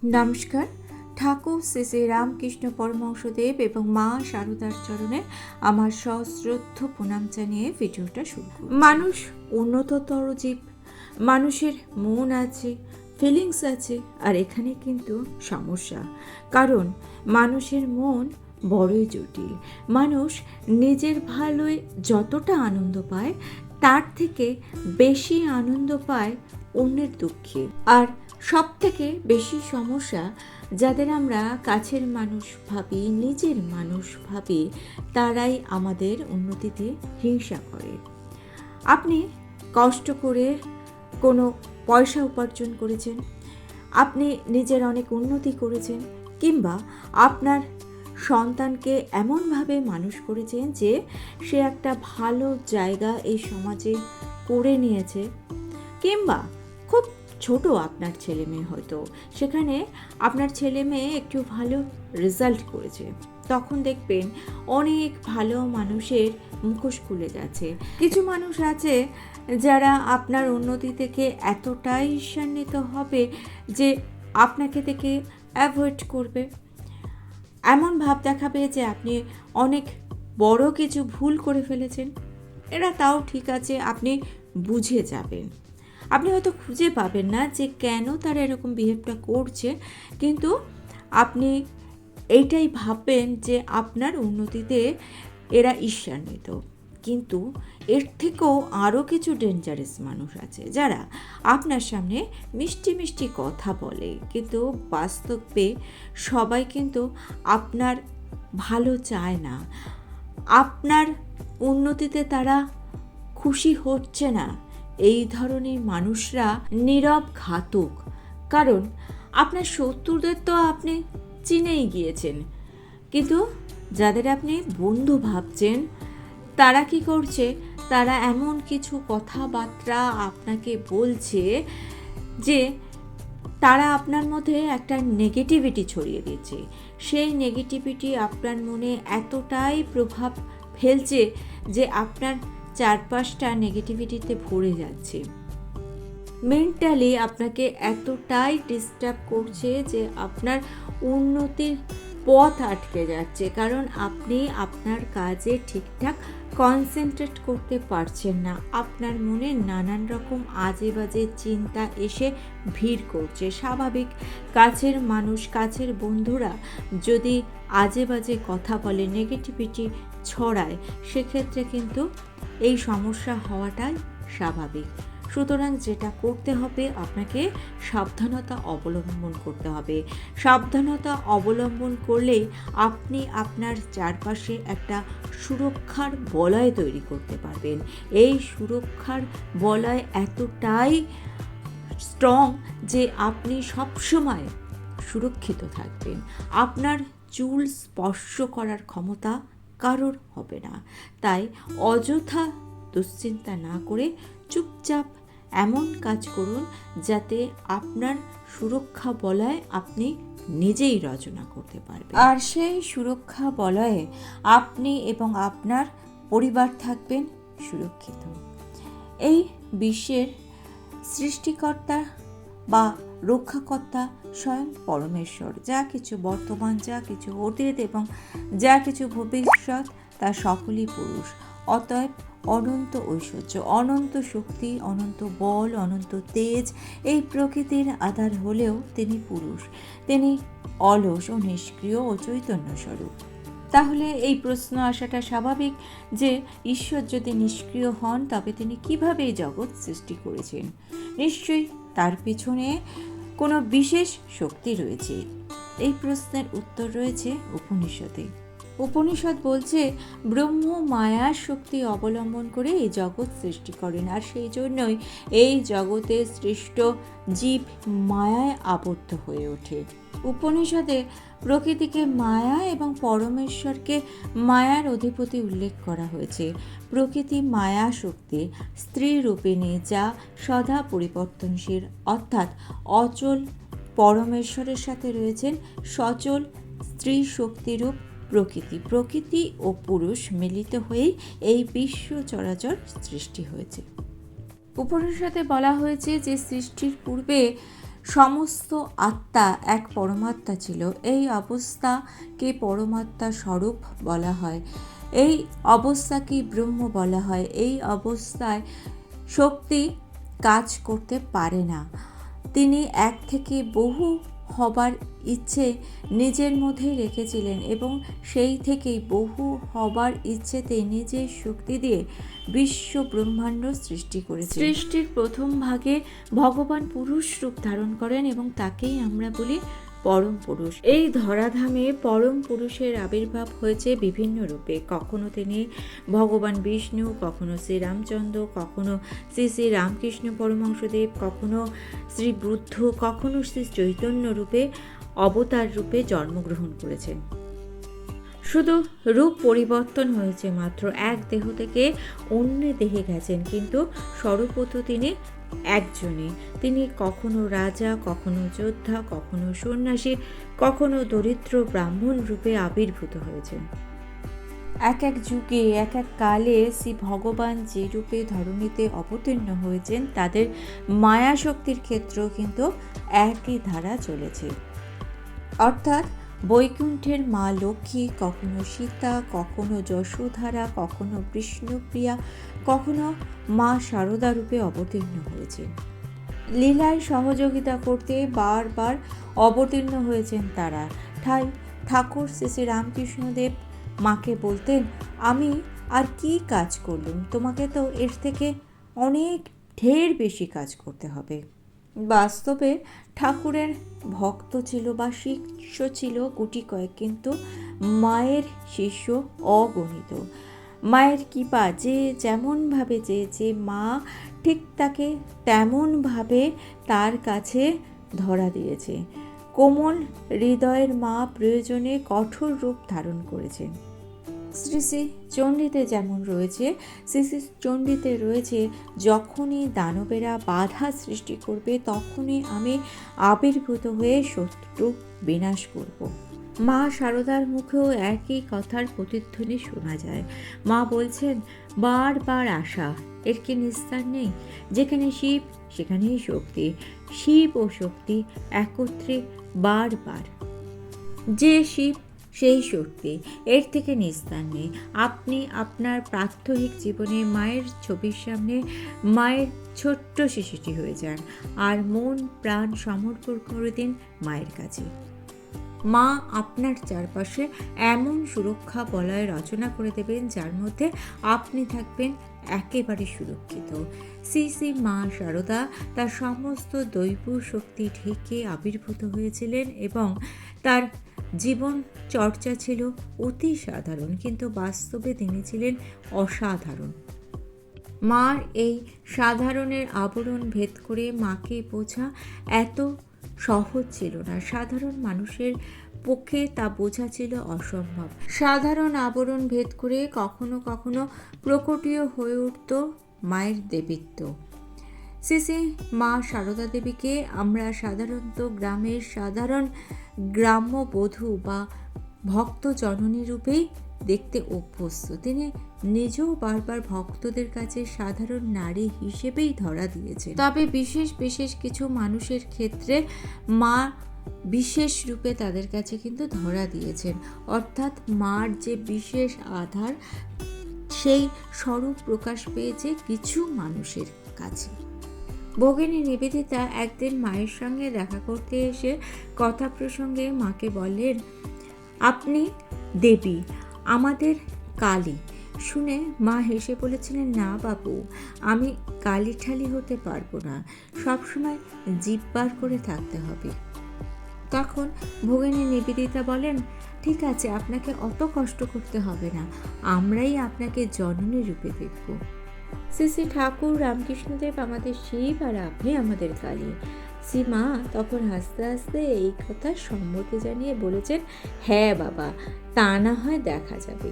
নমস্কার। ঠাকুর শ্রী শ্রী রামকৃষ্ণ পরমহংসদেব এবং মা শারদার চরণে আমার সশ্রদ্ধ প্রণাম জানিয়ে ভিডিওটা শুরু করি। মানুষ উন্নততর জীব, মানুষের মন আছে, ফিলিংস আছে, আর এখানে কিন্তু সমস্যা। কারণ মানুষের মন বড়ই জটিল। মানুষ নিজের ভালোয় যতটা আনন্দ পায় তার থেকে বেশি আনন্দ পায় অন্যের দুঃখে। আর সব থেকে বেশি সমস্যা যাদের আমরা কাছের মানুষ ভাবি, নিজের মানুষ ভাবি, তারাই আমাদের উন্নতিতে হিংসা করে। আপনি কষ্ট করে কোনো পয়সা উপার্জন করেছেন, আপনি নিজের অনেক উন্নতি করেছেন, কিংবা আপনার সন্তানকে এমনভাবে মানুষ করেছেন যে সে একটা ভালো জায়গা এই সমাজে করে নিয়েছে, কিংবা খুব ছোট আপনার ছেলে মেয়ে, হয়তো সেখানে আপনার ছেলে মেয়ে একটু ভালো রেজাল্ট করেছে, তখন দেখবেন অনেক ভালো মানুষের মুখোশ খুলে যাচ্ছে। কিছু মানুষ আছে যারা আপনার উন্নতি থেকে এতটাই ঈর্ষান্বিত হবে যে আপনাকে থেকে অ্যাভয়েড করবে, এমন ভাব দেখাবে যে আপনি অনেক বড় কিছু ভুল করে ফেলেছেন। এরা তাও ঠিক আছে, আপনি বুঝে যাবেন। আপনি হয়তো খুঁজে পাবেন না যে কেন তারা এরকম বিহেভটা করছে, কিন্তু আপনি এইটাই ভাববেন যে আপনার উন্নতিতে এরা ঈর্ষান্বিত। কিন্তু এর থেকেও আরও কিছু ডেঞ্জারাস মানুষ আছে যারা আপনার সামনে মিষ্টি মিষ্টি কথা বলে, কিন্তু বাস্তবে সবাই কিন্তু আপনার ভালো চায় না। আপনার উন্নতিতে তারা খুশি হচ্ছে না। এই ধরনের মানুষরা নীরব ঘাতক। কারণ আপনার শত্রুদের তো আপনি চিনেই গিয়েছেন, কিন্তু যাদের আপনি বন্ধু ভাবছেন তারা কি করছে, তারা এমন কিছু কথাবার্তা আপনাকে বলছে যে তারা আপনার মধ্যে একটা নেগেটিভিটি ছড়িয়ে দিচ্ছে। সেই নেগেটিভিটি আপনার মনে এতটাই প্রভাব ফেলছে যে আপনার চারপাশটা নেগেটিভিটিতে ভরে যাচ্ছে। মেন্টালি আপনাকে এতটাই ডিস্টার্ব করছে যে আপনার উন্নতির পথ আটকে যাচ্ছে, কারণ আপনি আপনার কাজে ঠিকঠাক কনসেন্ট্রেট করতে পারছেন না। আপনার মনে নানান রকম আজে বাজে চিন্তা এসে ভিড় করছে। স্বাভাবিক, কাছের মানুষ, কাছের বন্ধুরা যদি আজে বাজে কথা বলে, নেগেটিভিটি ছড়ায়, সেক্ষেত্রে কিন্তু এই সমস্যা হওয়াটাই স্বাভাবিক। সুতরাং যেটা করতে হবে, আপনাকে সাবধানতা অবলম্বন করতে হবে। সাবধানতা অবলম্বন করলে আপনি আপনার চারপাশে একটা সুরক্ষার বলয় তৈরি করতে পারবেন। এই সুরক্ষার বলয় এতটাই স্ট্রং যে আপনি সবসময় সুরক্ষিত থাকবেন। আপনার চুল স্পর্শ করার ক্ষমতা কারোর হবে না। তাই অযথা দুশ্চিন্তা না করে চুপচাপ এমন কাজ করুন যাতে আপনার সুরক্ষা বলয় আপনি নিজেই রচনা করতে পারবেন, আর সেই সুরক্ষা বলয়ে আপনি এবং আপনার পরিবার থাকবেন সুরক্ষিত। এই বিশ্বের সৃষ্টিকর্তা বা রক্ষাকর্তা স্বয়ং পরমেশ্বর। যা কিছু বর্তমান, যা কিছু অতীত এবং যা কিছু ভবিষ্যৎ, তা সকলই পুরুষ। অতএব অনন্ত ঐশ্বর্য, অনন্ত শক্তি, অনন্ত বল, অনন্ত তেজ এই প্রকৃতির আধার হলেও তিনি পুরুষ। তিনি অলস ও নিষ্ক্রিয় ও চৈতন্য স্বরূপ। তাহলে এই প্রশ্ন আসাটা স্বাভাবিক যে ঈশ্বর যদি নিষ্ক্রিয় হন তবে তিনি কিভাবে এই জগৎ সৃষ্টি করেছেন? নিশ্চয়ই তার পিছনে কোনো বিশেষ শক্তি রয়েছে। এই প্রশ্নের উত্তর রয়েছে উপনিষদে। উপনিষদ বলছে ব্রহ্ম মায়ার শক্তি অবলম্বন করে এই জগৎ সৃষ্টি করেন, আর সেই জন্যই এই জগতে সৃষ্ট জীব মায়ায় আবদ্ধ হয়ে ওঠে। উপনিষদে প্রকৃতিকে মায়া এবং পরমেশ্বরকে মায়ার অধিপতি উল্লেখ করা হয়েছে। প্রকৃতি মায়া শক্তি, স্ত্রী রূপিণী, যা সদা পরিবর্তনশীল, অর্থাৎ অচল। পরমেশ্বরের সাথে রয়েছেন সচল স্ত্রী শক্তিরূপ প্রকৃতি। প্রকৃতি ও পুরুষ মিলিত হয়েই এই বিশ্ব চরাচর সৃষ্টি হয়েছে। উপনিষদে বলা হয়েছে যে সৃষ্টির পূর্বে সমস্ত আত্মা এক পরমাত্মা ছিল। এই অবস্থাকে পরমাত্মা স্বরূপ বলা হয়, এই অবস্থাকে ব্রহ্ম বলা হয়। এই অবস্থায় শক্তি কাজ করতে পারে না। তিনি এক থেকে বহু হবার ইচ্ছে নিজের মধ্যেই রেখেছিলেন এবং সেই থেকেই বহু হবার ইচ্ছেতে নিজের শক্তি দিয়ে বিশ্ব ব্রহ্মাণ্ড সৃষ্টি করেছেন। সৃষ্টির প্রথম ভাগে ভগবান পুরুষ রূপ ধারণ করেন এবং তাকেই আমরা বলি পরম পুরুষ। এই ধরাধামে পরম পুরুষের আবির্ভাব হয়েছে বিভিন্ন রূপে। কখনো তিনি ভগবান বিষ্ণু, কখনো শ্রীরামচন্দ্র, কখনো শ্রী শ্রী রামকৃষ্ণ পরমহংসদেব, কখনো শ্রী বুদ্ধ, কখনো শ্রী চৈতন্য রূপে অবতার রূপে জন্মগ্রহণ করেছেন। শুধু রূপ পরিবর্তন হয়েছে মাত্র, এক দেহ থেকে অন্য দেহে গেছেন, কিন্তু স্বরূপত তিনি একজনই। তিনি কখনো রাজা, কখনো যোদ্ধা, কখনো সন্ন্যাসী, কখনো দরিদ্র ব্রাহ্মণ রূপে আবির্ভূত হয়েছেন। এক এক যুগে এক এক কালে শ্রী ভগবান যে রূপে ধরণীতে অবতীর্ণ হয়েছেন তাদের মায়া শক্তির ক্ষেত্রেও কিন্তু একই ধারা চলেছে। অর্থাৎ বৈকুণ্ঠের মা লক্ষ্মী কখনো সীতা, কখনো যশোধারা, কখনো বিষ্ণুপ্রিয়া, কখনো মা শারদা রূপে অবতীর্ণ হয়েছেন। লীলায় সহযোগিতা করতে বারবার অবতীর্ণ হয়েছেন তারা। ঠাই ঠাকুর শ্রী শ্রী রামকৃষ্ণদেব মাকে বলতেন, আমি আর কি কাজ করলুম, তোমাকে তো এর থেকে অনেক ঢের বেশি কাজ করতে হবে। বাস্তবে ঠাকুরের ভক্ত ছিল বা শিষ্য ছিল গুটি কয়েক, কিন্তু মায়ের শিষ্য অগণিত। মায়ের কৃপা যে যেমনভাবে চেয়েছে মা ঠিক তাকে তেমনভাবে তার কাছে ধরা দিয়েছে। কোমল হৃদয়ের মা প্রয়োজনে কঠোর রূপ ধারণ করেছেন। শ্রী শ্রী চণ্ডীতে যেমন রয়েছে, শ্রী শ্রী চণ্ডীতে রয়েছে, যখনই দানবেরা বাধা সৃষ্টি করবে তখনই আমি আবির্ভূত হয়ে শত্রু বিনাশ করব। মা শারদার মুখেও একই কথার প্রতিধ্বনি শোনা যায়। মা বলছেন, বারবার আশা, এর কি নিস্তার নেই? যেখানে শিব সেখানেই শক্তি, শিব ও শক্তি একত্রে বারবার। যে শিব সেই শক্তি, এর থেকে নিস্তার নেই। আপনি আপনার প্রাত্যহিক জীবনে মায়ের ছবির সামনে মায়ের ছোট্ট শিশুটি হয়ে যান আর মন প্রাণ সমর্পণ করে দিন মায়ের কাছে। মা আপনার চারপাশে এমন সুরক্ষা বলয় রচনা করে দেবেন যার মধ্যে আপনি থাকবেন একেবারে সুরক্ষিত। শ্রী শ্রী মা শারদা তার সমস্ত দৈব শক্তি ঢেকে আবির্ভূত হয়েছিলেন এবং তার জীবন চর্চা ছিল অতি সাধারণ, কিন্তু বাস্তবে তিনি ছিলেন অসাধারণ। মার এই সাধারণের আবরণ ভেদ করে মাকে বোঝা এত সহজ ছিল না। সাধারণ মানুষের পক্ষে তা বোঝা ছিল অসম্ভব। সাধারণ আবরণ ভেদ করে কখনো কখনো প্রকটীয় হয়ে উঠত মায়ের দেবীত্ব। শ্রী শ্রী মা শারদা দেবীকে আমরা সাধারণত গ্রামের সাধারণ গ্রাম্য বধূ বা ভক্ত জননী রূপেই দেখতে অভ্যস্ত। তিনি নিজেও বারবার ভক্তদের কাছে সাধারণ নারী হিসেবেই ধরা দিয়েছেন। তবে বিশেষ বিশেষ কিছু মানুষের ক্ষেত্রে মা বিশেষ রূপে তাদের কাছে কিন্তু ধরা দিয়েছেন। অর্থাৎ মার যে বিশেষ আধার সেই স্বরূপ প্রকাশ পেয়েছে কিছু মানুষের কাছে। ভগিনী নিবেদিতা একদিন মায়ের সঙ্গে দেখা করতে এসে কথা প্রসঙ্গে মাকে বললেন, আপনি দেবী, আমাদের কালী। শুনে মা হেসে বলেছিলেন, না বাবু, আমি কালী ঠালি হতে পারবো না, সবসময় জিব্বার করে থাকতে হবে। তখন ভগিনী নিবেদিতা বলেন, ঠিক আছে, আপনাকে অত কষ্ট করতে হবে না, আমরাই আপনাকে জননী রূপে দেখব। শ্রী শ্রী ঠাকুর রামকৃষ্ণদেব আমাদের শিব আর আপনি আমাদের কালী। শ্রী মা তখন হাসতে হাসতে এই কথা সম্মতি জানিয়ে বলেছেন, হ্যাঁ বাবা, তা না হয় দেখা যাবে।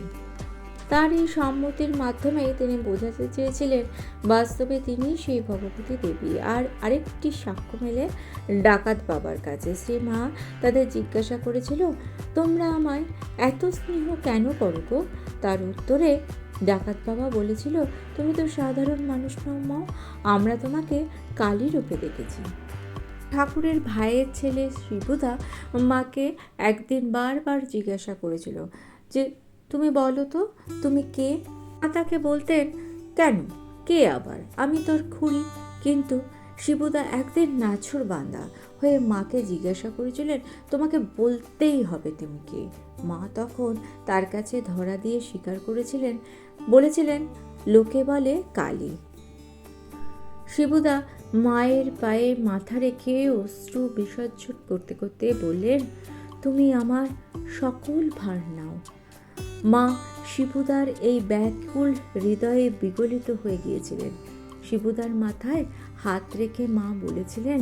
তার এই সম্মতির মাধ্যমে তিনি বোঝাতে চেয়েছিলেন বাস্তবে তিনি সেই ভগবতী দেবী। আর আরেকটি সাক্ষ্য মেলে ডাকাত বাবার কাছে। শ্রী মা তাদের জিজ্ঞাসা করেছিল, তোমরা আমায় এত স্নেহ কেন করো গো? তার উত্তরে ডাকাত বাবা বলেছিল, তুমি তো সাধারণ মানুষ নও মা, আমরা তোমাকে কালী রূপে দেখেছি। ঠাকুরের ভাইয়ের ছেলে শিবুদা মাকে একদিন বারবার জিজ্ঞাসা করেছিল যে তুমি বলো তো তুমি কে। মা তাকে বলতেন, কেন, কে আবার, আমি তোর খুড়ি। কিন্তু শিবুদা একদিন নাছোড় বান্দা হয়ে মাকে জিজ্ঞাসা করেছিলেন, তোমাকে বলতেই হবে তুমি কে। মা তখন তার কাছে ধরা দিয়ে স্বীকার করেছিলেন, বলেছিলেন লোকে বলে কালী। শিবুদা মায়ের পায়ে মাথা রেখে অশ্রু বিসর্জন করতে করতে বললেন, তুমি আমার সকল ভার নাও। মা শিবুদার এই ব্যাকুল হৃদয়ে বিগলিত হয়ে গিয়েছিলেন। শিবুদার মাথায় হাত রেখে মা বলেছিলেন,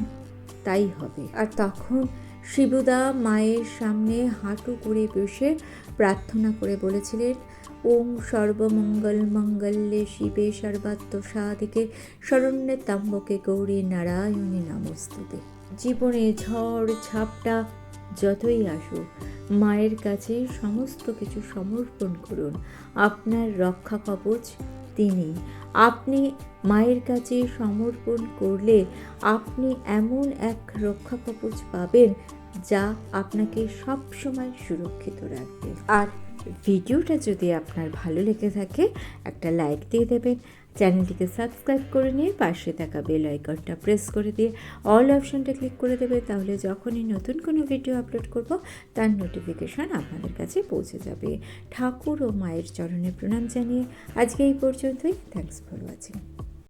তাই হবে। আর তখন শিবুদা মায়ের সামনে হাঁটু করে বসে প্রার্থনা করে বলেছিলেন, ওম সর্বমঙ্গল মঙ্গলে শিবে সর্বাত্ম সাধিকে শরণ্যে ত্র্যম্বকে গৌরী নারায়ণী নমস্তুতে। জীবনে ঝড় ঝাপটা যতই আসুক, মায়ের কাছে সমস্ত কিছু সমর্পণ করুন। আপনার রক্ষা কবচ তিনি। আপনি মায়ের কাছে সমর্পণ করলে আপনি এমন এক রক্ষা কবচ পাবেন যা আপনাকে সবসময় সুরক্ষিত রাখবে। আর ভিডিওটা যদি আপনার ভালো লেগে থাকে একটা লাইক দিয়ে দেবেন, চ্যানেলটিকে সাবস্ক্রাইব করে নিয়ে পাশে থাকা বেল আইকনটা প্রেস করে দিয়ে অল অপশনটা ক্লিক করে দেবে, তাহলে যখনই নতুন কোনো ভিডিও আপলোড করব তার নোটিফিকেশান আপনাদের কাছে পৌঁছে যাবে। ঠাকুর ও মায়ের চরণে প্রণাম জানিয়ে আজকে এই পর্যন্তই। Thanks for watching.